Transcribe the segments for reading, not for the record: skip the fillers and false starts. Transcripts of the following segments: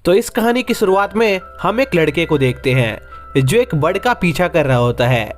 तो इस कहानी की शुरुआत में हम एक लड़के को देखते हैं जो एक बर्ड का पीछा कर रहा होता है।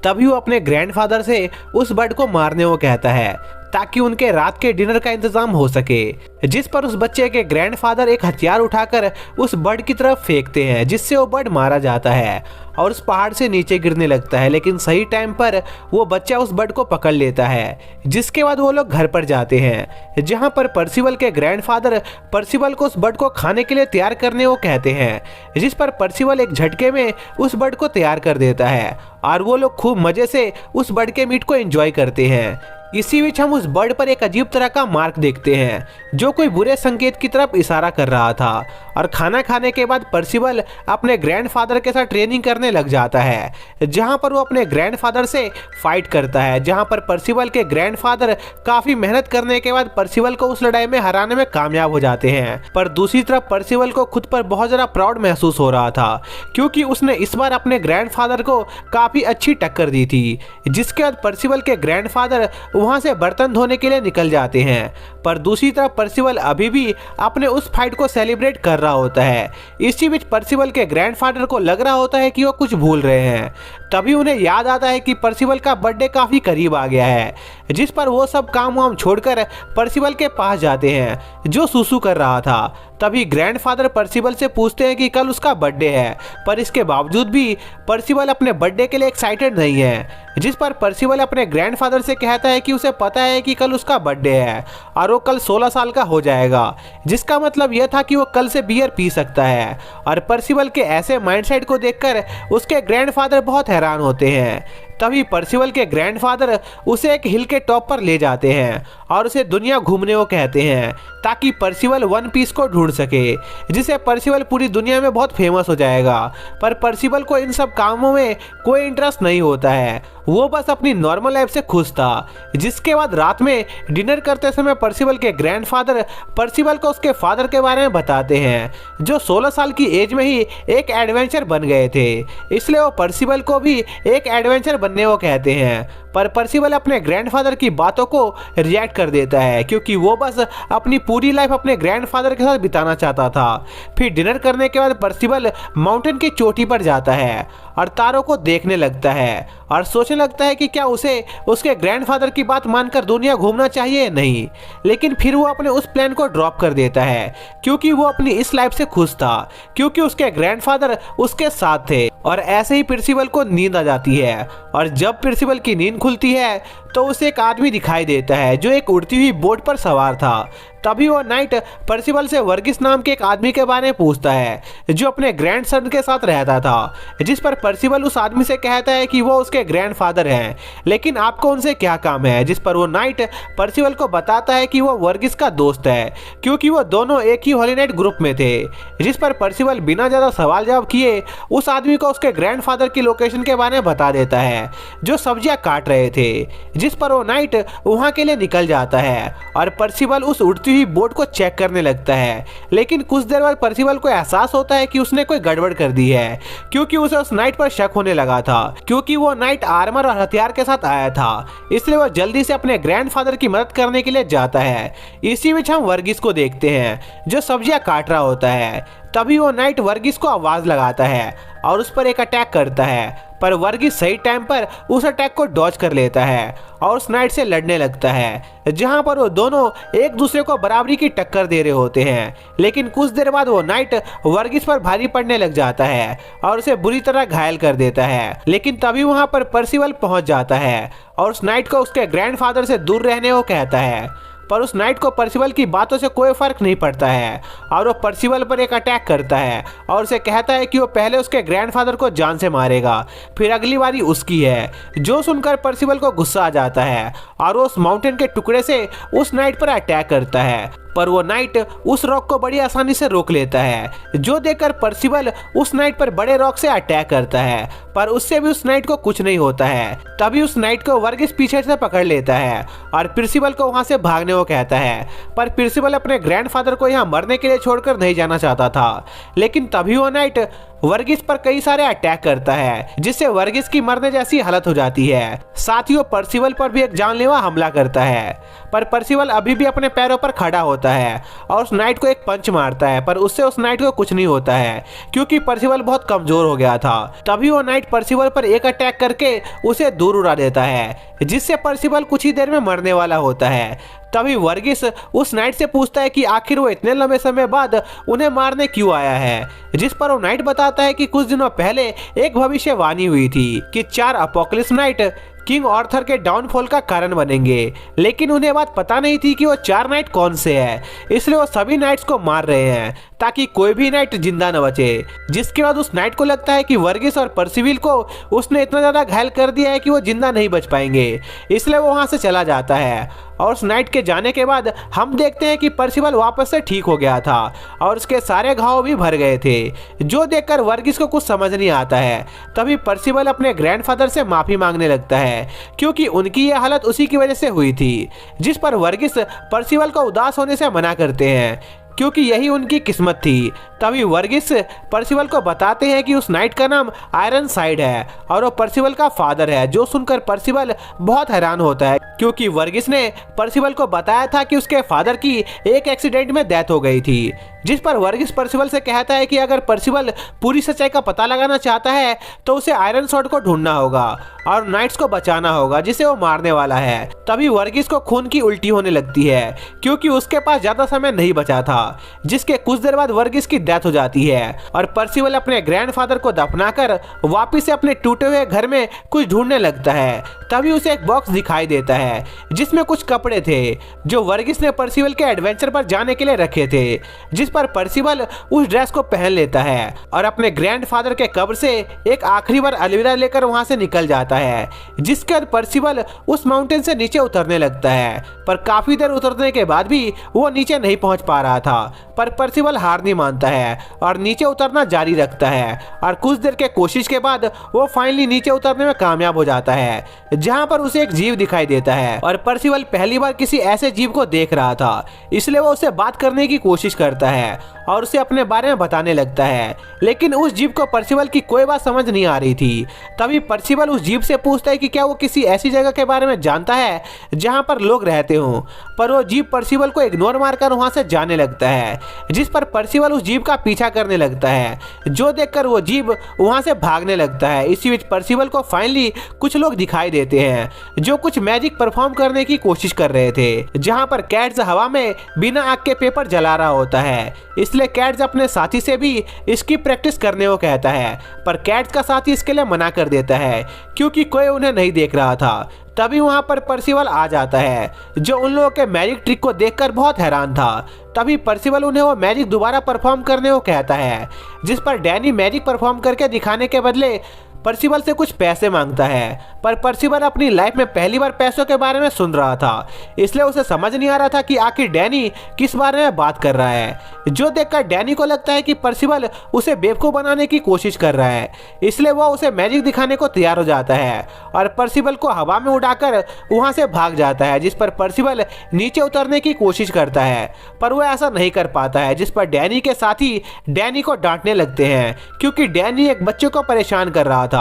तभी वो अपने ग्रैंडफादर से उस बर्ड को मारने को कहता है ताकि उनके रात के डिनर का इंतजाम हो सके। जिस पर उस बच्चे के ग्रैंडफादर एक हथियार उठाकर उस बर्ड की तरफ फेंकते हैं, जिससे वो बर्ड मारा जाता है और उस पहाड़ से नीचे गिरने लगता है। लेकिन सही टाइम पर वो बच्चा उस बर्ड को पकड़ लेता है, जिसके बाद वो लोग घर पर जाते हैं, जहां पर पर्सिवल के ग्रैंडफादर पर्सिवल को उस बर्ड को खाने के लिए तैयार करने को कहते हैं। जिस पर पर्सिवल एक झटके में उस बर्ड को तैयार कर देता है और वो लोग खूब मजे से उस बर्ड के मीट को एंजॉय करते हैं। इसी बीच हम उस बर्ड पर एक अजीब तरह का मार्क देखते हैं जो कोई बुरे संकेत की तरफ इशारा कर रहा था। और खाना खाने के बाद पर्सिवल अपने ग्रैंडफादर के साथ ट्रेनिंग करने लग जाता है, जहां पर वो अपने ग्रैंडफादर से फाइट करता है। जहां पर पर्सिवल के ग्रैंडफादर काफी मेहनत करने के बाद पर्सिवल को उस लड़ाई में हराने में कामयाब हो जाते हैं। पर दूसरी तरफ पर्सिवल को खुद पर बहुत ज्यादा प्राउड महसूस हो रहा था, क्योंकि उसने इस बार अपने ग्रैंडफादर को काफी अच्छी टक्कर दी थी। जिसके बाद पर्सिवल के ग्रैंडफादर वहां से बर्तन धोने के लिए निकल जाते हैं। पर दूसरी तरफ पर्सिवल अभी भी अपने उस फाइट को सेलिब्रेट कर रहा होता है। इसी बीच पर्सिवल के ग्रैंडफादर को लग रहा होता है कि वो कुछ भूल रहे हैं। तभी उन्हें याद आता है कि पर्सिवल का बर्थडे काफी करीब आ गया है। जिस पर वो सब काम वाम छोड़कर पर्सिवल के पास जाते हैं जो सुसु कर रहा था। तभी ग्रैंडफादर पर्सिवल से पूछते हैं कि कल उसका बर्थडे है, पर इसके बावजूद भी पर्सिवल अपने बर्थडे के लिए एक्साइटेड नहीं है। जिस पर पर्सिवल अपने ग्रैंडफादर से कहता है कि उसे पता है कि कल उसका बर्थडे है और वो कल 16 साल का हो जाएगा, जिसका मतलब यह था कि वो कल से बियर पी सकता है। और पर्सिवल के ऐसे माइंडसेट को देखकर उसके ग्रैंडफादर बहुत हैरान होते हैं। तभी पर्सिवल के ग्रैंडफादर उसे एक हिल के टॉप पर ले जाते हैं और उसे दुनिया घूमने को कहते हैं ताकि पर्सिवल वन पीस को ढूंढ सके, जिसे पर्सिवल पूरी दुनिया में बहुत फेमस हो जाएगा। पर पर्सिवल को इन सब कामों में कोई इंटरेस्ट नहीं होता है, वो बस अपनी नॉर्मल लाइफ से खुश था। जिसके बाद रात में डिनर करते समय पर्सिवल के ग्रैंडफादर पर्सिवल को उसके फादर के बारे में बताते हैं, जो 16 साल की एज में ही एक एडवेंचर बन गए थे। इसलिए वो पर्सिवल को भी एक एडवेंचर बनने को कहते हैं। पर पर्सिवल अपने ग्रैंडफादर की बातों को रिएक्ट कर देता है, क्योंकि वो बस अपनी पूरी लाइफ अपने ग्रैंडफादर के साथ बिताना चाहता था। फिर डिनर करने के बाद पर्सिवल माउंटेन की चोटी पर जाता है और तारों को देखने लगता है और सोचने लगता है कि क्या उसे उसके ग्रैंडफादर की बात मानकर दुनिया घूमना चाहिए या नहीं। लेकिन फिर वो अपने उस प्लान को ड्रॉप कर देता है, क्योंकि वो अपनी इस लाइफ से खुश था, क्योंकि उसके ग्रैंडफादर उसके साथ थे। और ऐसे ही पर्सिवल को नींद आ जाती है और जब पर्सिवल की नींद खुलती है तो उसे एक आदमी दिखाई देता है जो एक उड़ती हुई बोट पर सवार था। तभी वो नाइट पर्सिवल से वर्गिस नाम के एक आदमी के बारे में पूछता है जो अपने ग्रैंडसन के साथ रहता था। जिस पर पर्सिवल उस आदमी से कहता है कि वो उसके ग्रैंडफादर हैं, लेकिन आपको उनसे क्या काम है। जिस पर वो नाइट पर्सिवल को बताता है कि वो वर्गिस का दोस्त है, क्योंकि वो दोनों एक ही हॉली नाइट ग्रुप में थे। जिस पर पर्सिवल बिना ज़्यादा सवाल जवाब किए उस आदमी को उसके ग्रैंडफादर की लोकेशन के बारे में बता देता है, जो सब्जियां काट रहे थे। जिस पर वो नाइट वहां के लिए निकल जाता है और पर्सिवल उस उड़ती हुई बोट को चेक करने लगता है। लेकिन कुछ देर बाद पर्सिवल को एहसास होता है कि उसने कोई गड़बड़ कर दी है, क्योंकि उसे उस नाइट पर शक होने लगा था, क्योंकि वो नाइट आर्मर और हथियार के साथ आया था। इसलिए वो जल्दी से अपने ग्रैंडफादर की मदद करने के लिए जाता है। इसी बीच हम वर्गिस को देखते हैं जो सब्जियां काट रहा होता है। तभी वो नाइट वर्गिस को आवाज लगाता है और उस पर एक अटैक करता है, पर वर्गिस सही टाइम पर उस अटैक को डॉज कर लेता है और उस नाइट से लड़ने लगता है, जहां पर वो दोनों एक दूसरे को बराबरी की टक्कर दे रहे होते हैं। लेकिन कुछ देर बाद वो नाइट वर्गिस पर भारी पड़ने लग जाता है और उसे बुरी तरह घायल कर देता है। लेकिन तभी वहां पर पर्सिवल पहुंच जाता है और उस नाइट को उसके ग्रैंडफादर से दूर रहने को कहता है। पर उस नाइट को पर्सिवल की बातों से कोई फर्क नहीं पड़ता है और वो पर्सिवल पर एक अटैक करता है और उसे कहता है कि वो पहले उसके ग्रैंडफादर को जान से मारेगा, फिर अगली बारी उसकी है। जो सुनकर पर्सिवल को गुस्सा आ जाता है और वो उस माउंटेन के टुकड़े से उस नाइट पर अटैक करता है। पर वो नाइट उस रॉक को बड़ी आसानी से रोक लेता है, जो देखकर पर्सिवल उस नाइट पर बड़े रॉक से अटैक करता है, पर उससे भी उस नाइट को कुछ नहीं होता है। तभी उस नाइट को वर्गिस पीछे से पकड़ लेता है और पर्सिवल को वहां से भागने को कहता है। पर पर्सिवल अपने ग्रैंडफादर को यहाँ मरने के लिए छोड़कर नहीं जाना चाहता था। लेकिन तभी वो नाइट वर्गीस पर कई सारे अटैक करता है, जिससे वर्गीस की मरने जैसी हालत हो जाती है। साथ ही वो पर्सिवल पर भी एक जानलेवा हमला करता है, पर पर्सिवल अभी भी अपने पैरों पर खड़ा होता है और उस नाइट को एक पंच मारता है, पर उससे उस नाइट को कुछ नहीं होता है क्योंकि पर्सिवल बहुत कमजोर हो गया था। तभी वो नाइट पर्सिवल पर एक अटैक करके उसे दूर उड़ा देता है, जिससे पर्सिवल कुछ ही देर में मरने वाला होता है। तभी वर्गीस उस नाइट से पूछता है कि आखिर वो इतने लंबे समय बाद उन्हें मारने क्यों आया है, जिस पर वो नाइट बताता है कि कुछ दिनों पहले एक भविष्यवाणी हुई थी कि 4 अपोकलिप्स नाइट किंग आर्थर के डाउनफॉल का कारण बनेंगे, लेकिन उन्हें बात पता नहीं थी कि वो 4 नाइट कौन से हैं, इसलिए वो सभी नाइट्स को मार रहे हैं ताकि कोई भी नाइट जिंदा न बचे। जिसके बाद उस नाइट को लगता है कि वर्गीस और पर्सिवल को उसने इतना ज्यादा घायल कर दिया है कि वो जिंदा नहीं बच पाएंगे, इसलिए वो वहां से चला जाता है। और उस नाइट के जाने के बाद हम देखते हैं कि पर्सिवल वापस से ठीक हो गया था और उसके सारे घाव भी भर गए थे, जो देखकर वर्गीस को कुछ समझ नहीं आता है। तभी पर्सिवल अपने ग्रैंडफादर से माफी मांगने लगता है क्योंकि उनकी यह हालत उसी की वजह से हुई थी, जिस पर वर्गीस पर्सिवल को उदास होने से मना करते हैं क्योंकि यही उनकी किस्मत थी। तभी वर्गीस पर्सिवल को बताते हैं कि उस नाइट का नाम आयरन साइड है और वो पर्सिवल का फादर है, जो सुनकर पर्सिवल बहुत हैरान होता है क्योंकि वर्गीस ने पर्सिवल को बताया था कि उसके फादर की एक एक्सीडेंट में डेथ हो गई थी। जिस पर वर्गीस पर्सिवल से कहता है कि अगर पर्सिवल पूरी सच्चाई का पता लगाना चाहता है तो उसे आयरन सॉर्ड को ढूंढना होगा और नाइट्स को बचाना होगा जिसे वो मारने वाला है। तभी वर्गीस को खून की उल्टी होने लगती है क्योंकि उसके पास ज्यादा समय नहीं बचा था, जिसके कुछ देर बाद वर्गीस की डेथ हो जाती है और पर्सिवल अपने ग्रैंडफादर को दफनाकर वापिस से अपने टूटे हुए घर में कुछ ढूंढने लगता है। तभी उसे एक बॉक्स दिखाई देता है जिसमें कुछ कपड़े थे जो वर्गीस ने पर्सिवल के एडवेंचर पर जाने के लिए रखे थे, जिस पर पर्सिवल उस ड्रेस को पहन लेता है और अपने ग्रैंडफादर के कब्र से एक आखिरी बार अलविदा लेकर वहां से निकल जाता है। जिसके बाद पर्सिवल उस माउंटेन से नीचे उतरने लगता है, पर काफी देर उतरने के बाद भी वो नीचे नहीं पहुंच पा रहा था, पर पर्सिवल हार नहीं मानता है और नीचे उतरना जारी रखता है और कुछ देर के कोशिश के बाद वो फाइनली नीचे उतरने में कामयाब हो जाता है, जहां पर उसे एक जीव दिखाई देता है और पर्सिवल पहली बार किसी ऐसे जीव को देख रहा था, इसलिए वो उससे बात करने की कोशिश करता है और उसे अपने बारे में बताने लगता है। लेकिन उस जीव को पर्सिवल की कोई बात समझ नहीं आ रही थी। तभी पर्सिवल उस जीव से पूछता है कि क्या वो किसी ऐसी जगह के बारे में जानता है जहां पर लोग रहते हों, पर वो जीव पर्सिवल को इग्नोर मारकर वहां से जाने लगता है, जिस पर पर्सिवल उस जीव का पीछा करने लगता है, जो देखकर वो जीव वहां से भागने लगता है। इसी बीच पर्सिवल को फाइनली कुछ लोग दिखाई देते हैं जो कुछ मैजिक परफॉर्म करने की कोशिश कर रहे थे, जहां पर कैट्स हवा में बिना आग के पेपर जला रहा होता है, इसलिए कैट्स अपने साथी से भी इसकी प्रैक्टिस करने को कहता है, पर कैट्स का साथी इसके लिए मना कर देता है क्योंकि कोई उन्हें नहीं देख रहा था। तभी वहां पर पर्सिवल आ जाता है जो उन लोगों के मैजिक ट्रिक को देखकर बहुत हैरान था। तभी पर्सिवल उन्हें वो मैजिक दोबारा परफॉर्म करने को कहता है, जिस पर डैनी मैजिक परफॉर्म करके दिखाने के बदले पर्सिवल से कुछ पैसे मांगता है, पर पर्सिवल अपनी लाइफ में पहली बार पैसों के बारे में सुन रहा था, इसलिए उसे समझ नहीं आ रहा था कि आखिर डैनी किस बारे में बात कर रहा है, जो देखकर डैनी को लगता है कि पर्सिवल उसे बेवकूफ बनाने की कोशिश कर रहा है, इसलिए वह उसे मैजिक दिखाने को तैयार हो जाता है और पर्सिवल को हवा में उड़ाकर वहां से भाग जाता है, जिस पर पर्सिवल नीचे उतरने की कोशिश करता है, पर वह ऐसा नहीं कर पाता है, जिस पर डैनी के साथी डैनी को डांटने लगते हैं क्योंकि डैनी एक बच्चे को परेशान कर रहा था।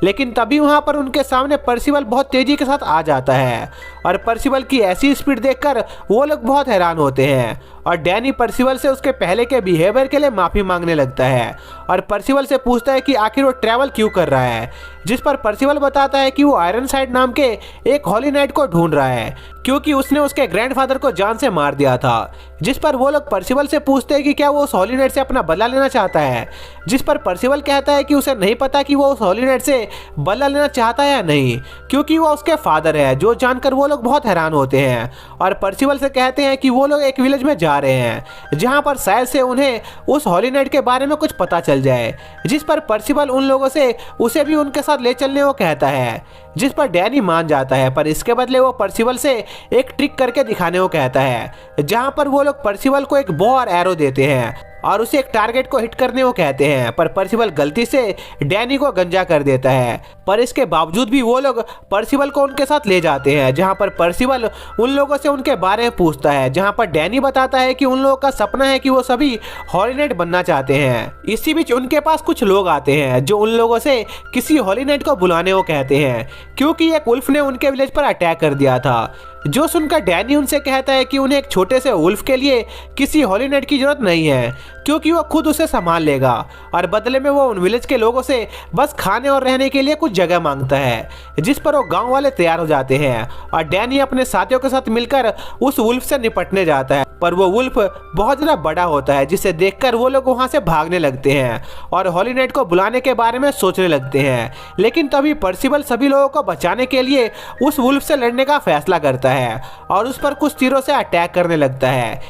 लेकिन तभी वहां पर उनके सामने पर्सिवल बहुत तेजी के साथ आ जाता है और पर्सिवल की ऐसी स्पीड देखकर वो लोग बहुत हैरान होते हैं और डैनी पर्सिवल से उसके पहले के बिहेवियर के लिए माफी मांगने लगता है और पर्सिवल से पूछता है कि आखिर वो ट्रैवल क्यों कर रहा है, जिस पर पर्सिवल बताता है कि वो आयरन साइड नाम के एक हॉली नाइट को ढूंढ रहा है क्योंकि उसने उसके ग्रैंडफादर को जान से मार दिया था। जिस पर वो लोग पर्सिवल से पूछते हैं कि क्या वो उस हॉली नाइट से अपना बदला लेना चाहता है, जिस पर पर्सिवल कहता है कि उसे नहीं पता कि वो उस हॉली नाइट से बदला लेना चाहता है या नहीं, क्योंकि वो उसके फादर है, जो जानकर वो लोग बहुत हैरान होते हैं और पर्सिवल से कहते हैं कि वो लोग एक विलेज में जा रहे हैं जहां पर शायद से उन्हें उस हॉली नाइट के बारे में कुछ पता चल जाए, जिस पर पर्सिवल उन लोगों से उसे भी उनके साथ ले चलने को कहता है, जिस पर डैनी मान जाता है, पर इसके बदले वो पर्सिवल से एक ट्रिक करके दिखाने को कहता है, जहां पर वो लोग पर्सिवल को एक बो और एरो देते हैं और उसे एक टारगेट को हिट करने को कहते हैं, पर पर्सिबल गलती से डैनी को गंजा कर देता है। पर इसके बावजूद भी वो लोग पर्सिबल को उनके साथ ले जाते हैं, जहां पर पर्सिबल उन लोगों से उनके बारे में पूछता है, जहां पर डैनी बताता है कि उन लोगों का सपना है कि वो सभी हॉली नाइट बनना चाहते हैं। इसी बीच उनके पास कुछ लोग आते हैं जो उन लोगों से किसी हॉली नाइट को बुलाने को कहते हैं, क्योंकि एक वुल्फ ने उनके विलेज पर अटैक कर दिया था। जो सुनकर डैनी उनसे कहता है कि उन्हें एक छोटे से वुल्फ के लिए किसी हॉली नाइट की जरूरत नहीं है, क्योंकि वो खुद उसे संभाल लेगा, और बदले में वो उन विलेज के लोगों से बस खाने और रहने के लिए कुछ जगह मांगता है, जिस पर वो गांव वाले तैयार हो जाते हैं और डैनी अपने साथियों के साथ मिलकर उस वुल्फ से निपटने जाता है। पर वो वुल्फ बहुत ज़्यादा बड़ा होता है, जिसे देखकर वो लोग वहाँ से भागने लगते हैं और हॉली नाइट को बुलाने के बारे में सोचने लगते हैं। लेकिन तभी पर्सिबल सभी लोगों को बचाने के लिए उस वुल्फ से लड़ने का फैसला करता है और उस पर कुछ तीरों से अटैक करने लगता है,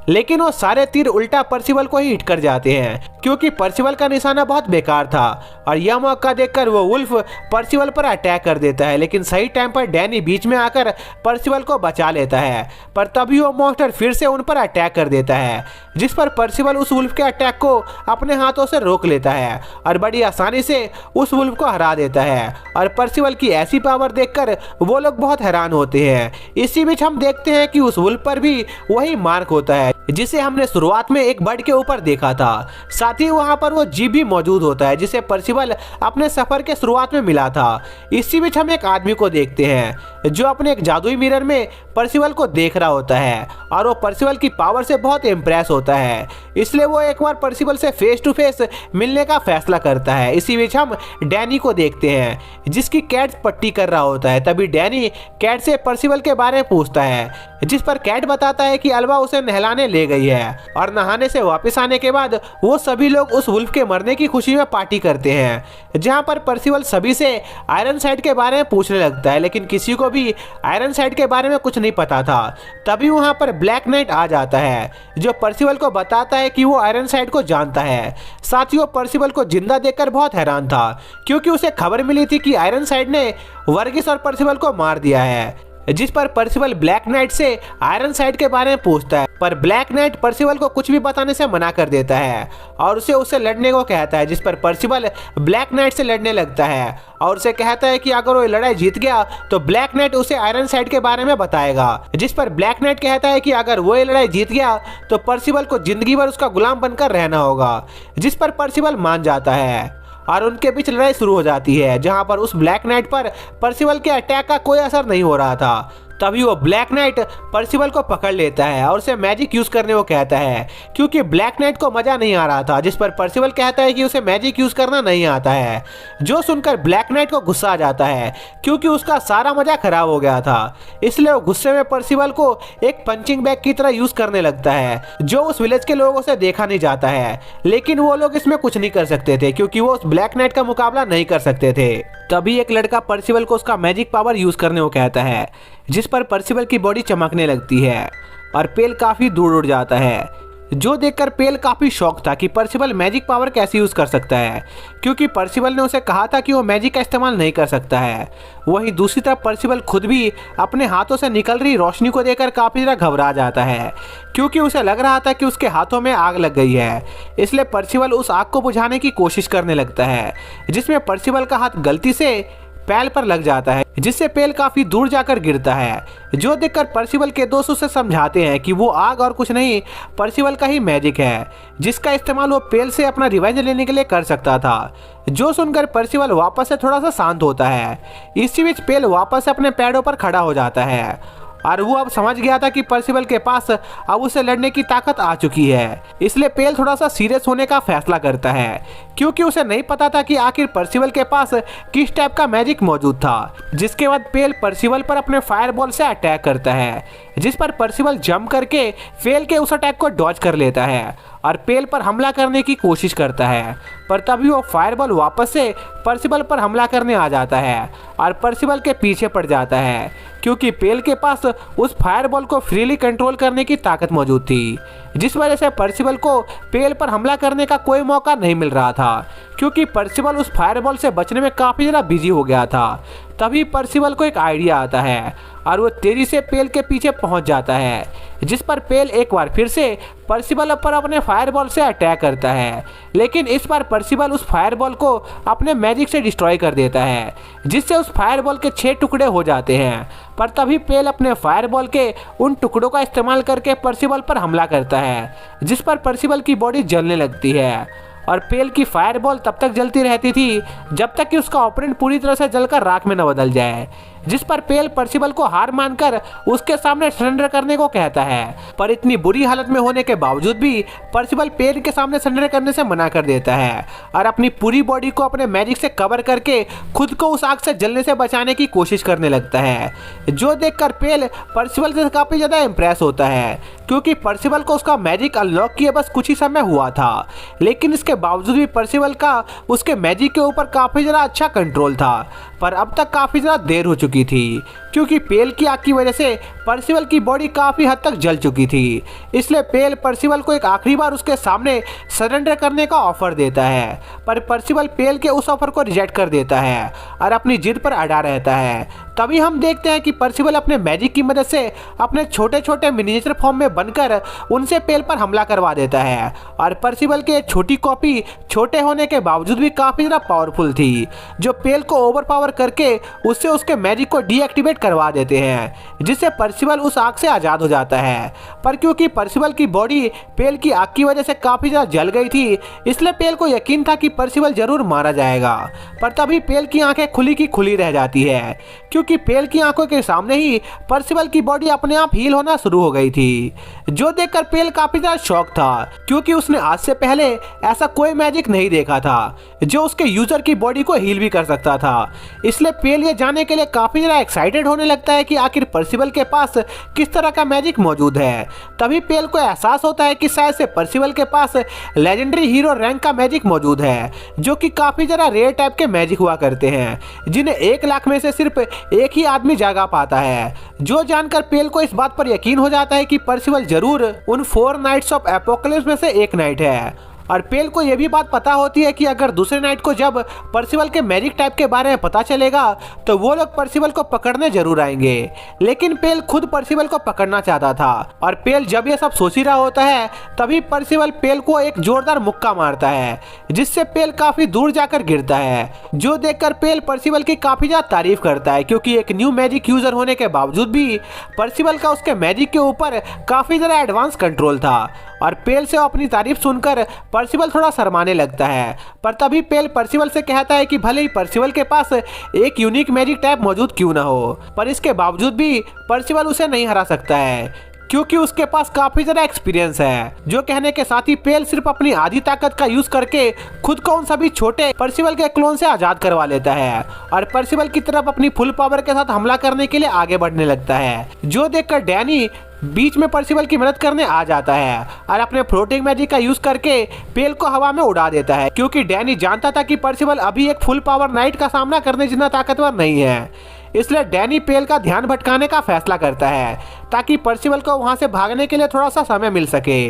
लेकिन वो सारे तीर उल्टा पर्सिबल को ही हिट कर जाते हैं, क्योंकि पर्सिबल का निशाना बहुत बेकार था। और यह मौका देखकर वो वुल्फ पर्सिबल पर अटैक कर देता है, लेकिन सही टाइम पर डैनी बीच में आकर पर्सिबल को बचा लेता है। पर तभी वो मॉन्स्टर फिर से उन पर अटैक कर देता है, जिस पर पर्सिबल उस वुल्फ के अटैक को अपने हाथों से रोक लेता है और बड़ी आसानी से उस वुल्फ को हरा देता है। और पर्सिबल की ऐसी पावर देखकर वो लोग बहुत हैरान होते हैं। इसी बीच हम देखते हैं कि उस वुल्फ पर भी वही मार्क होता है जिसे हमने शुरुआत में एक बर्ड के ऊपर देखा था। साथ ही वहां पर वो जीप भी मौजूद होता है जिसे पर्सिबल अपने सफर के शुरुआत में मिला था। इसी बीच हम एक आदमी को देखते हैं जो अपने एक जादुई मिरर में पर्सिबल को देख रहा होता है और वो पर्सिबल की पावर से बहुत इम्प्रेस होता है, इसलिए वो एक बार पर्सिबल से फेस टू फेस मिलने का फैसला करता है। इसी बीच हम डैनी को देखते हैं जिसकी कैट पट्टी कर रहा होता है। तभी डैनी कैट से पर्सिबल के बारे में पूछता है, जिस पर कैट बताता है कि अल्वा उसे नहलाने ले गई है और नहाने से वापस आने के बाद वो सभी लोग उस वुल्फ के मरने की खुशी में पार्टी करते हैं, जहां पर पर्सिबल सभी से आयरन साइड के बारे में पूछने लगता है, लेकिन किसी को भी आयरन साइड के बारे में कुछ नहीं पता था। तभी वहां पर ब्लैक नाइट आ जाता है जो पर्सिबल को बताता है कि वो आयरन साइड को जानता है। साथ ही वो पर्सिबल को जिंदा देखकर बहुत हैरान था, क्योंकि उसे खबर मिली थी कि आयरन साइड ने वर्गिस और पर्सिबल को मार दिया है। जिस पर पर्सिबल ब्लैक नाइट से आयरन साइड के बारे में पूछता है, पर ब्लैक नाइट पर्सिबल को कुछ भी बताने से मना कर देता है और उसे उससे लड़ने को कहता है, जिस पर पर्सिबल ब्लैक नाइट से लड़ने लगता है और उसे कहता है कि अगर वो लड़ाई जीत गया तो ब्लैक नाइट उसे आयरन साइड के बारे में बताएगा। जिस पर ब्लैक नाइट कहता है कि अगर वो लड़ाई जीत गया तो पर्सिबल को जिंदगी भर उसका गुलाम बनकर रहना होगा, जिस पर पर्सिबल मान जाता है और उनके बीच लड़ाई शुरू हो जाती है, जहां पर उस ब्लैक नाइट पर पर्सिबल के अटैक का कोई असर नहीं हो रहा था। तभी वो ब्लैक नाइट पर्सिबल को पकड़ लेता है और उसे मैजिक यूज करने को कहता है, क्योंकि ब्लैक नाइट को मजा नहीं आ रहा था। जिस पर पर्सिबल कहता है कि उसे मैजिक यूज करना नहीं आता है, जो सुनकर ब्लैक नाइट को गुस्सा आ जाता है, क्योंकि उसका सारा मजा खराब हो गया था। इसलिए वो गुस्से में पर्सिबल को एक पंचिंग बैग की तरह यूज करने लगता है, जो उस विलेज के लोगों से देखा नहीं जाता है, लेकिन वो लोग इसमें कुछ नहीं कर सकते थे क्योंकि वो उस ब्लैक नाइट का मुकाबला नहीं कर सकते थे। तभी एक लड़का पर्सिबल को उसका मैजिक पावर यूज करने को कहता है, जिस पर पर्सिबल की बॉडी चमकने लगती है और पेल काफी दूर उड़ जाता है, जो देखकर पेल काफी शॉक था कि पर्सिबल मैजिक पावर कैसे यूज कर सकता है, क्योंकि पर्सिबल ने उसे कहा था कि वो मैजिक का इस्तेमाल नहीं कर सकता है। वहीं दूसरी तरफ पर्सिबल खुद भी अपने हाथों से निकल रही रोशनी को देखकर काफी ज्यादा घबरा जाता है, क्योंकि उसे लग रहा था कि उसके हाथों में आग लग गई है। इसलिए पर्सिबल उस आग को बुझाने की कोशिश करने लगता है, जिसमें पर्सिबल का हाथ गलती से पेल पर लग जाता है, जिससे पेल काफी दूर जाकर गिरता है। जो देखकर पर्सिबल के दोस्त उसे समझाते हैं कि वो आग और कुछ नहीं पर्सिबल का ही मैजिक है, जिसका इस्तेमाल वो पेल से अपना रिवेंज लेने के लिए कर सकता था। जो सुनकर पर्सिबल वापस से थोड़ा सा शांत होता है। इसी बीच पेल वापस अपने पैरों पर खड़ा हो जाता है और वो अब समझ गया था कि पर्सिबल के पास अब उसे लड़ने की ताकत आ चुकी है। इसलिए पेल थोड़ा सा सीरियस होने का फैसला करता है, क्योंकि उसे नहीं पता था कि आखिर पर्सिबल के पास किस टाइप का मैजिक मौजूद था। जिसके बाद पेल पर्सिबल पर अपने फायरबॉल से अटैक करता है, जिस पर पर्सिबल जंप करके पेल के उस अटैक को डॉज कर लेता है और पेल पर हमला करने की कोशिश करता है। पर तभी वो फायरबॉल वापस से पर्सिबल पर हमला करने आ जाता है और पर्सिबल के पीछे पड़ जाता है, क्योंकि पेल के पास उस फायरबॉल को फ्रीली कंट्रोल करने की ताकत मौजूद थी, जिस वजह से पर्सिबल को पेल पर हमला करने का कोई मौका नहीं मिल रहा था। था, क्योंकि पर्सिबल उस फायरबॉल से बचने में काफ़ी ज़्यादा बिजी हो गया था। तभी पर्सिबल को एक आइडिया आता है और वो तेजी से पेल के पीछे पहुंच जाता है, जिस पर पेल एक बार फिर से पर्सिबल पर अपने फायरबॉल से अटैक करता है। लेकिन इस बार पर्सिबल उस फायरबॉल को अपने मैजिक से डिस्ट्रॉय कर देता है, जिससे उस फायरबॉल के 6 टुकड़े हो जाते हैं। पर तभी पेल अपने फायरबॉल के उन टुकड़ों का इस्तेमाल करके पर्सिबल पर हमला करता है, जिस पर पर्सिबल की बॉडी जलने लगती है। और पेल की फायरबॉल तब तक जलती रहती थी जब तक कि उसका ओपोनेंट पूरी तरह से जलकर राख में न बदल जाए, जिस पर पेल पर्सिबल को हार मानकर उसके सामने सरेंडर करने को कहता है। पर इतनी बुरी हालत में होने के बावजूद भी पर्सिबल पेल के सामने सरेंडर करने से मना कर देता है और अपनी पूरी बॉडी को अपने मैजिक से कवर करके खुद को उस आग से जलने से बचाने की कोशिश करने लगता है, जो देखकर पेल पर्सिबल से काफ़ी ज़्यादा इम्प्रेस होता है, क्योंकि पर्सिबल को उसका मैजिक अनलॉक किए बस कुछ ही समय हुआ था। लेकिन इसके बावजूद भी पर्सिबल का उसके मैजिक के ऊपर काफ़ी ज़्यादा अच्छा कंट्रोल था। पर अब तक काफ़ी ज़्यादा देर हो चुकी थी, क्योंकि पेल की आग की वजह से पर्सिबल की बॉडी काफ़ी हद तक जल चुकी थी। इसलिए पेल पर्सिबल को एक आखिरी बार उसके सामने सरेंडर करने का ऑफर देता है, पर पर्सिबल पेल के उस ऑफर को रिजेक्ट कर देता है और अपनी जिद पर अड़ा रहता है। तभी हम देखते हैं कि पर्सिबल अपने मैजिक की मदद से अपने छोटे छोटे मिनिएचर फॉर्म में बनकर उनसे पेल पर हमला करवा देता है। और पर्सिबल की एक छोटी कॉपी छोटे होने के बावजूद भी काफ़ी ज़्यादा पावरफुल थी, जो पेल को ओवर पावर करके उससे उसके मैजिक को डीएक्टिवेट करवा देते हैं, जिससे पर्सिबल उस आग से आज़ाद हो जाता है। पर क्योंकि पर्सिबल की बॉडी पेल की आग की वजह से काफ़ी ज़्यादा जल गई थी, इसलिए पेल को यकीन था कि पर्सिबल जरूर मारा जाएगा। पर तभी पेल की आंखें खुली की खुली रह जाती है, क्योंकि पेल की आंखों के सामने ही पर्सिबल की बॉडी अपने आप हील होना शुरू हो गई थी, जो देखकर पेल काफ़ी ज़्यादा शॉक था, क्योंकि उसने आज से पहले ऐसा कोई मैजिक नहीं देखा था जो उसके यूजर की बॉडी को हील भी कर सकता था। इसलिए पेल ये जानने के लिए काफ़ी ज़्यादा एक्साइटेड होने लगता है कि आखिर पर्सिबल के पास किस तरह का मैजिक मौजूद है। तभी पेल को एहसास होता है कि शायद से पर्सिबल के पास लेजेंडरी हीरो रैंक का मैजिक मौजूद है, जो कि काफ़ी ज़्यादा रेयर टाइप के मैजिक हुआ करते हैं, जिन्हें 1 लाख में से सिर्फ एक ही आदमी जागा पाता है। जो जानकर पेल को इस बात पर यकीन हो जाता है कि पर्सिबल जरूर उन 4 नाइट्स ऑफ एपोकलिप्स में से एक नाइट है। और पेल को यह भी बात पता होती है कि अगर दूसरे नाइट को जब पर्सिबल के मैजिक टाइप के बारे में पता चलेगा तो वो लोग पर्सिबल को पकड़ने जरूर आएंगे। लेकिन पेल खुद पर्सिबल को पकड़ना चाहता था, और पेल जब ये सब सोच ही रहा होता है तभी पर्सिबल पेल को एक जोरदार मुक्का मारता है, जिससे पेल काफी दूर जाकर गिरता है। जो देखकर पेल पर्सिबल की काफी ज्यादा तारीफ करता है, क्योंकि एक न्यू मैजिक यूजर होने के बावजूद भी पर्सिबल का उसके मैजिक के ऊपर काफी ज्यादा एडवांस कंट्रोल था। और पेल से अपनी तारीफ सुनकर पर्सिबल थोड़ा शर्माने लगता है। पर तभी पेल पर्सिबल से कहता है कि भले ही पर्सिबल के पास एक यूनिक मैजिक टाइप मौजूद क्यों ना हो, पर इसके बावजूद भी पर्सिबल उसे नहीं हरा सकता है, क्योंकि उसके पास काफी ज्यादा एक्सपीरियंस है। जो कहने के साथ ही पेल सिर्फ अपनी आधी ताकत का यूज करके खुद को उन सभी छोटे पर्सिबल के क्लोन से आजाद करवा लेता है और पर्सिबल की तरफ अपनी फुल पावर के साथ हमला करने के लिए आगे बढ़ने लगता है। जो देखकर डैनी बीच में पर्सिबल की मदद करने आ जाता है और अपने फ्लोटिंग मैजिक का यूज करके पेल को हवा में उड़ा देता है, क्योंकि डैनी जानता था कि पर्सिबल अभी एक फुल पावर नाइट का सामना करने जितना ताकतवर नहीं है। इसलिए डैनी पेल का ध्यान भटकाने का फैसला करता है ताकि पर्सिबल को वहां से भागने के लिए थोड़ा सा समय मिल सके।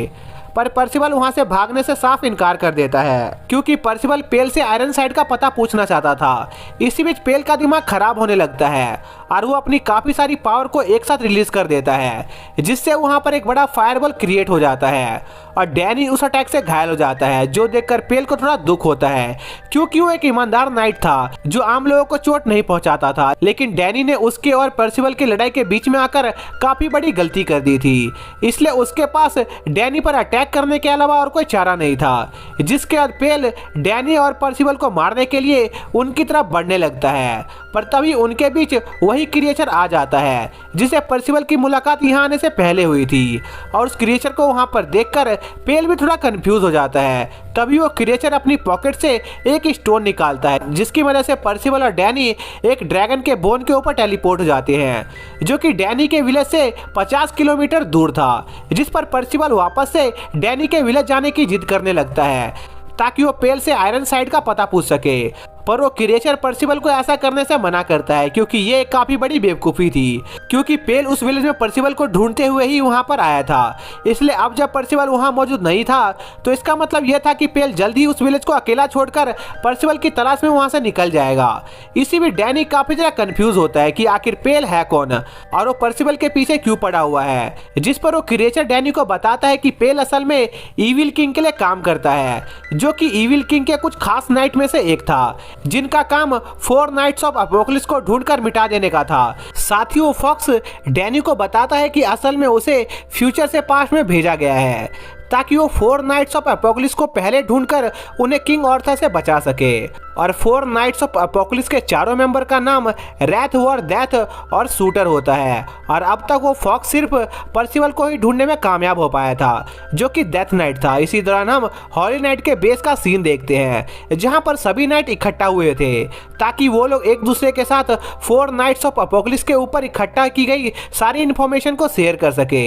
पर पर्सिबल वहां से भागने से साफ इनकार कर देता है, क्योंकि पर्सिबल पेल से आयरन साइड का पता पूछना चाहता था। इसी बीच पेल का दिमाग खराब होने लगता है और वो अपनी काफी सारी पावर को एक साथ रिलीज कर देता है, जिससे वहां पर एक बड़ा फायरबॉल क्रिएट हो जाता है और डैनी उस अटैक से घायल हो जाता है। जो देखकर पेल को थोड़ा दुख होता है, क्योंकि वो एक ईमानदार नाइट था जो आम लोगों को चोट नहीं पहुंचाता था। लेकिन डैनी ने उसके और पर्सिबल की लड़ाई के बीच में आकर काफी बड़ी गलती कर दी थी, इसलिए उसके पास डैनी पर अटैक करने के अलावा और कोई चारा नहीं था, जिसके बाद पेल डैनी और पर्सिबल को मारने के लिए उनकी तरफ बढ़ने लगता है। पर तभी उनके बीच वही क्रिएचर आ जाता है जिसे पर्सिबल की मुलाकात यहाँ आने से पहले हुई थी, और उस क्रिएचर को वहां पर देखकर पेल भी थोड़ा कंफ्यूज हो जाता है। तभी वो क्रिएचर अपनी पॉकेट से एक स्टोन निकालता है, जिसकी वजह से पर्सिबल और डैनी एक ड्रैगन के बोन के ऊपर टेलीपोर्ट हो जाते हैं, जो कि डैनी के विलेज से 50 किलोमीटर दूर था। जिस पर पर्सिबल वापस से डैनी के विलेज जाने की जिद करने लगता है ताकि वो पेल से आयरन साइड का पता पूछ सके। पर वो क्रिएचर पर्सिबल को ऐसा करने से मना करता है क्योंकि ये काफी बड़ी बेवकूफ़ी थी, क्योंकि पेल उस विलेज में पर्सिबल को ढूंढते हुए ही वहां पर आया था। इसलिए अब जब पर्सिबल वहां मौजूद नहीं था तो इसका मतलब यह था कि पेल जल्द ही उस विलेज को अकेला छोड़कर पर्सिबल की तलाश में वहां से निकल जाएगा। इसी में डैनी काफी ज्यादा कंफ्यूज होता है कि आखिर पेल है कौन और वो पर्सिबल के पीछे क्यों पड़ा हुआ है, जिस पर वो क्रिएचर डैनी को बताता है कि पेल असल में इविल किंग के लिए काम करता है, जो कि इविल किंग के कुछ खास नाइट में से एक था जिनका काम 4 नाइट्स ऑफ अपोकलिप्स को ढूंढकर मिटा देने का था। साथ ही वो फॉक्स डैनी को बताता है कि असल में उसे फ्यूचर से पास्ट में भेजा गया है ताकि वो 4 नाइट्स ऑफ अपोकलिप्स को पहले ढूंढकर उन्हें किंग ऑर्थर से बचा सके। और 4 नाइट्स ऑफ अपोकलिप्स के चारों मेंबर का नाम रैथ वॉर डेथ और शूटर होता है। और अब तक वो फॉक्स सिर्फ पर्सिबल को ही ढूंढने में कामयाब हो पाया था, जो कि डेथ नाइट था। इसी दौरान हम हॉली नाइट के बेस का सीन देखते हैं जहां पर सभी नाइट इकट्ठा हुए थे ताकि वो लोग एक दूसरे के साथ 4 नाइट्स ऑफ अपोकलिप्स के ऊपर इकट्ठा की गई सारी इन्फॉर्मेशन को शेयर कर सके।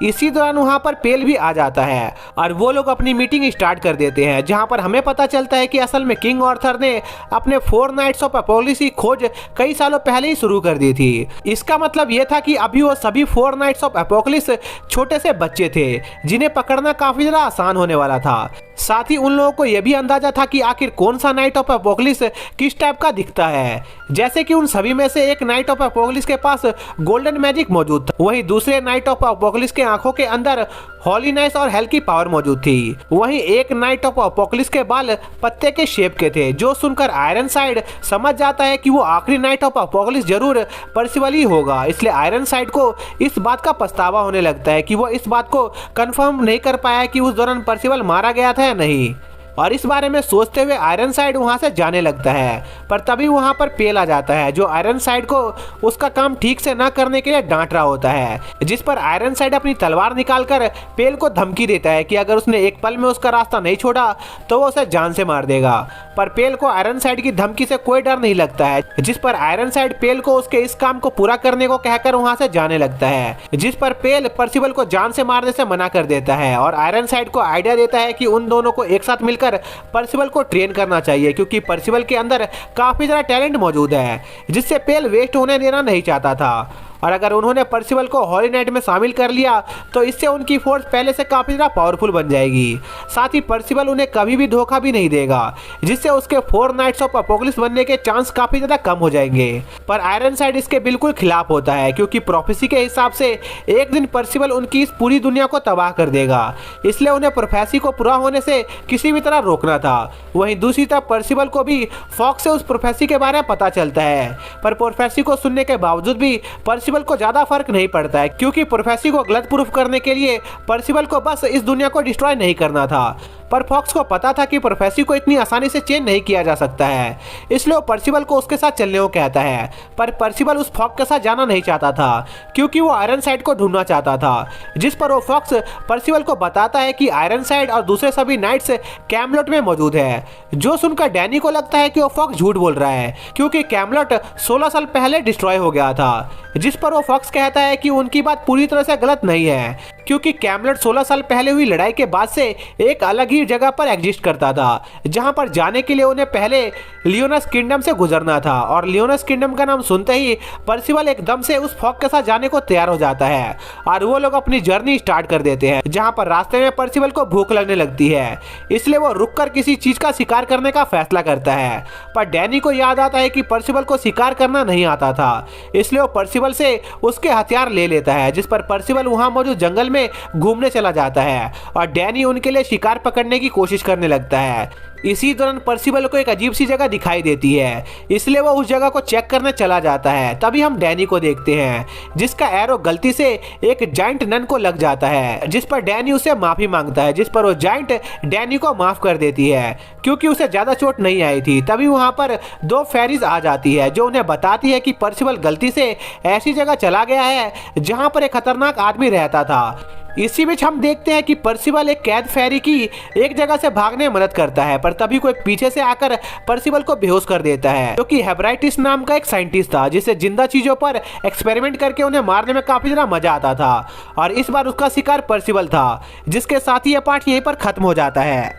इसी दौरान वहां पर पेल भी आ जाता है और वो लोग अपनी मीटिंग स्टार्ट कर देते हैं, जहां पर हमें पता चलता है कि असल में किंग ऑर्थर ने अपने 4 नाइट्स ऑफ अपोकलिप्स की खोज कई सालों पहले ही शुरू कर दी थी। इसका मतलब यह था कि अभी वो सभी 4 नाइट्स ऑफ अपोकलिप्स छोटे से बच्चे थे जिन्हें पकड़ना काफी ज्यादा आसान होने वाला था। साथ ही उन लोगों को यह भी अंदाजा था कि आखिर कौन सा नाइट ऑफ अपोकलिप्स किस टाइप का दिखता है, जैसे कि उन सभी में से एक नाइट ऑफ अपोकलिप्स के पास गोल्डन मैजिक मौजूद था, वहीं दूसरे नाइट ऑफ अपोकलिप्स के आंखों के अंदर हॉलीनेस और हेल की पावर मौजूद थी। वहीं एक नाइट ऑफ अपोकलिप्स के बाल पत्ते के शेप के थे, जो सुनकर आयरनसाइड समझ जाता है कि वो आखिरी नाइट ऑफ अपोकलिप्स जरूर पर्सिबल ही होगा। इसलिए आयरनसाइड को इस बात का पछतावा होने लगता है कि वो इस बात को कंफर्म नहीं कर पाया कि उस दौरान पर्सिबल मारा गया था या नहीं, और इस बारे में सोचते हुए आयरनसाइड वहां से जाने लगता है। पर तभी वहां पर पेल आ जाता है, जो आयरनसाइड को उसका काम ठीक से ना करने के लिए डांट रहा होता है, जिस पर आयरनसाइड अपनी तलवार निकालकर पेल को धमकी देता है कि अगर उसने एक पल में उसका रास्ता नहीं छोड़ा तो वो उसे जान से मार देगा। पर पेल को आयरनसाइड की धमकी से कोई डर नहीं लगता है, जिस पर आयरनसाइड पेल को उसके इस काम को पूरा करने को कहकर वहां से जाने लगता है, जिस पर पेल पर्सिबल को जान से मारने से मना कर देता है और आयरनसाइड को आइडिया देता है कि उन दोनों को एक साथ मिलकर पर्सिबल को ट्रेन करना चाहिए, क्योंकि पर्सिबल के अंदर काफी ज्यादा टैलेंट मौजूद है जिससे पेल वेस्ट होने देना नहीं चाहता था। और अगर उन्होंने पर्सिबल को हॉली नाइट में शामिल कर लिया तो इससे उनकी फोर्स पहले से काफ़ी ज़्यादा पावरफुल बन जाएगी। साथ ही पर्सिबल उन्हें कभी भी धोखा भी नहीं देगा, जिससे उसके 4 नाइट्स ऑफ अपोकलिप्स बनने के चांस काफ़ी ज़्यादा कम हो जाएंगे। पर आयरनसाइड इसके बिल्कुल खिलाफ होता है, क्योंकि प्रोफेसी के हिसाब से एक दिन पर्सिबल उनकी इस पूरी दुनिया को तबाह कर देगा, इसलिए उन्हें प्रोफेसी को पूरा होने से किसी भी तरह रोकना था। वहीं दूसरी तरफ पर्सिबल को भी फॉक्स से उस प्रोफेसी के बारे में पता चलता है, पर प्रोफेसी को सुनने के बावजूद भी पर्सिबल को ज्यादा फर्क नहीं पड़ता है, क्योंकि प्रोफेसी को गलत प्रूफ करने के लिए पर्सिबल को बस इस दुनिया को डिस्ट्रॉय नहीं करना था। पर फॉक्स को पता था कि प्रोफेसी को इतनी आसानी से चेंज नहीं किया जा सकता है, इसलिए वो पर्सिबल को उसके साथ चलने को कहता है। पर पर्सिबल उस फॉक्स के साथ जाना नहीं चाहता था, क्योंकि वो आयरनसाइड को ढूंढना चाहता था, जिस पर वो फॉक्स पर्सिबल को बताता है कि आयरनसाइड और दूसरे सभी नाइट्स कैमलॉट में मौजूद है। जो सुनकर डैनी को लगता है कि वो फॉक्स झूठ बोल रहा है, क्योंकि कैमलॉट 16 साल पहले डिस्ट्रॉय हो गया था, जिस पर वो फॉक्स कहता है कि उनकी बात पूरी तरह से गलत नहीं है, क्योंकि कैमलॉट 16 साल पहले हुई लड़ाई के बाद से एक अलग ही जगह पर एग्जिस्ट करता था, जहां पर जाने के लिए उन्हें पहले लियोनस किंगडम से गुजरना था। और लियोनस किंगडम का नाम सुनते ही पर्सिबल एकदम से उस फॉक्स के साथ जाने को तैयार हो जाता है और वो लोग अपनी जर्नी स्टार्ट कर देते हैं, जहां पर रास्ते में पर्सिबल को भूख लगने लगती है, इसलिए वो रुककर किसी चीज का शिकार करने का फैसला करता है। पर डैनी को याद आता है कि पर्सिबल को शिकार करना नहीं आता था, इसलिए वो पर्सिबल से उसके हथियार ले लेता है, जिस पर पर्सिबल वहां मौजूद जंगल में घूमने चला जाता है और डैनी उनके लिए शिकार पकड़ने की कोशिश करने लगता है। इसी दौरान पर्सिबल को एक अजीब सी जगह दिखाई देती है, इसलिए वो उस जगह को चेक करने चला जाता है। तभी हम डैनी को देखते हैं, जिसका एरो गलती से एक जाइंट नन को लग जाता है, जिस पर डैनी उसे माफी मांगता है, जिस पर वो जाइंट डैनी को माफ कर देती है, क्योंकि उसे ज्यादा चोट नहीं आई थी। तभी वहां पर 2 फेरीज आ जाती है, जो उन्हें बताती है कि पर्सिबल गलती से ऐसी जगह चला गया है जहां पर एक खतरनाक आदमी रहता था। इसी बीच हम देखते हैं कि पर्सिबल एक कैद फेरी की एक जगह से भागने में मदद करता है, पर तभी कोई पीछे से आकर पर्सिबल को बेहोश कर देता है, जो कि हेब्राइटिस नाम का एक साइंटिस्ट था, जिसे जिंदा चीजों पर एक्सपेरिमेंट करके उन्हें मारने में काफी ज्यादा मजा आता था। और इस बार उसका शिकार पर्सिबल था, जिसके साथ ही यह पार्ट यहीं पर खत्म हो जाता है।